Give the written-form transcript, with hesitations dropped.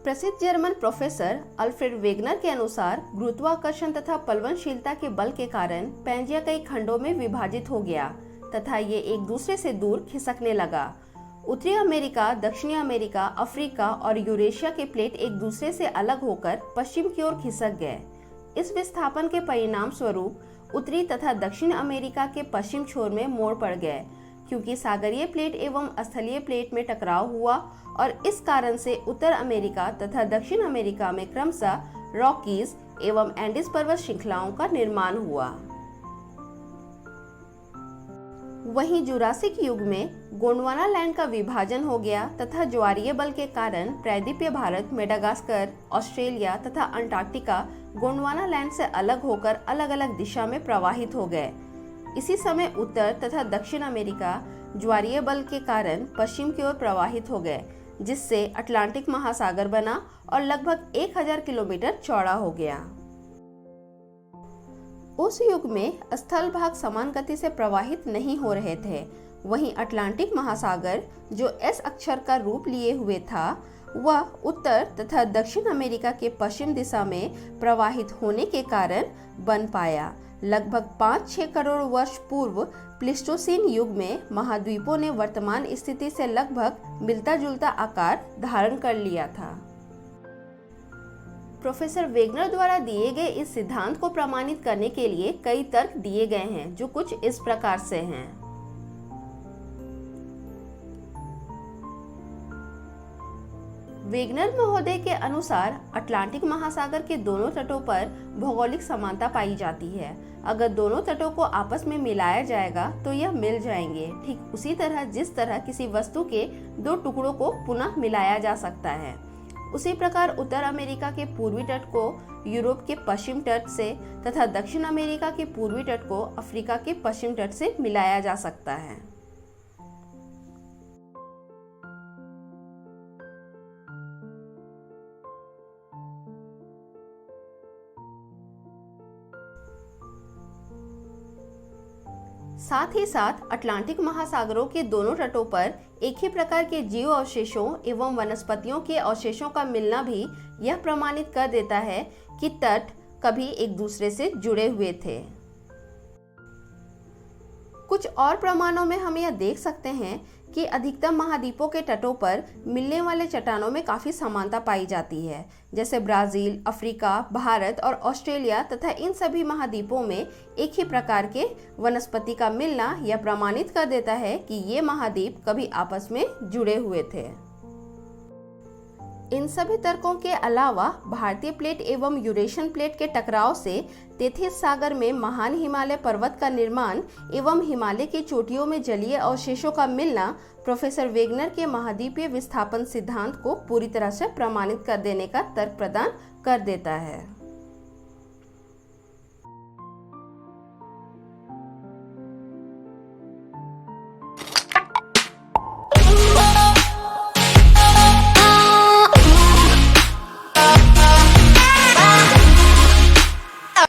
प्रसिद्ध German professor Alfred Wegener के अनुसार गुरुत्वाकर्षण तथा प्लवनशीलता के बल के कारण पैंजिया कई खंडों में विभाजित हो गया तथा ये एक दूसरे से दूर खिसकने लगा। उत्तरी अमेरिका, दक्षिणी अमेरिका, अफ्रीका और यूरेशिया के प्लेट एक दूसरे से अलग होकर पश्चिम की ओर खिसक गए। इस विस्थापन के परिणाम स्वरूप उत्तरी तथा दक्षिण अमेरिका के पश्चिम छोर में मोड़ पड़ गए, क्योंकि सागरीय प्लेट एवं स्थलीय प्लेट में टकराव हुआ और इस कारण से उत्तर अमेरिका तथा दक्षिण अमेरिका में क्रमशः रॉकीज एवं एंडीज पर्वत श्रृंखलाओं का निर्माण हुआ। वहीं जुरासिक युग में गोंडवाना लैंड का विभाजन हो गया तथा ज्वारीय बल के कारण प्रायद्वीपीय भारत, मेडागास्कर, ऑस्ट्रेलिया तथा अंटार्कटिका गोंडवाना लैंड से अलग होकर अलग अलग दिशा में प्रवाहित हो गए। इसी समय उत्तर तथा दक्षिण अमेरिका ज्वारीय बल के कारण पश्चिम की ओर प्रवाहित हो गए, जिससे अटलांटिक महासागर बना और लगभग 1000 किलोमीटर चौड़ा हो गया। उस युग में स्थल भाग समान गति से प्रवाहित नहीं हो रहे थे। वहीं अटलांटिक महासागर जो एस अक्षर का रूप लिए हुए था, वह उत्तर तथा दक्षिण अमेरिका के पश्चिम दिशा में प्रवाहित होने के कारण बन पाया। लगभग 5-6 करोड़ वर्ष पूर्व प्लीस्टोसीन युग में महाद्वीपों ने वर्तमान स्थिति से लगभग मिलता जुलता आकार धारण कर लिया था। प्रोफेसर वेगनर द्वारा दिए गए इस सिद्धांत को प्रमाणित करने के लिए कई तर्क दिए गए हैं, जो कुछ इस प्रकार से हैं। वेगनर महोदय के अनुसार अटलांटिक महासागर के दोनों तटों पर भौगोलिक समानता पाई जाती है। अगर दोनों तटों को आपस में मिलाया जाएगा तो यह मिल जाएंगे, ठीक उसी तरह जिस तरह किसी वस्तु के दो टुकड़ों को पुनः मिलाया जा सकता है। उसी प्रकार उत्तर अमेरिका के पूर्वी तट को यूरोप के पश्चिम तट से तथा दक्षिण अमेरिका के पूर्वी तट को अफ्रीका के पश्चिम तट से मिलाया जा सकता है। साथ ही साथ अटलांटिक महासागरों के दोनों तटों पर एक ही प्रकार के जीव अवशेषों एवं वनस्पतियों के अवशेषों का मिलना भी यह प्रमाणित कर देता है कि तट कभी एक दूसरे से जुड़े हुए थे। कुछ और प्रमाणों में हम यह देख सकते हैं कि अधिकतम महाद्वीपों के तटों पर मिलने वाले चट्टानों में काफी समानता पाई जाती है। जैसे ब्राजील, अफ्रीका, भारत और ऑस्ट्रेलिया तथा इन सभी महाद्वीपों में एक ही प्रकार के वनस्पति का मिलना यह प्रमाणित कर देता है कि ये महाद्वीप कभी आपस में जुड़े हुए थे। इन सभी तर्कों के अलावा भारतीय प्लेट एवं यूरेशियन प्लेट के टकराव से तेथिस सागर में महान हिमालय पर्वत का निर्माण एवं हिमालय की चोटियों में जलीय अवशेषों का मिलना प्रोफेसर वेगनर के महाद्वीपीय विस्थापन सिद्धांत को पूरी तरह से प्रमाणित कर देने का तर्क प्रदान कर देता है।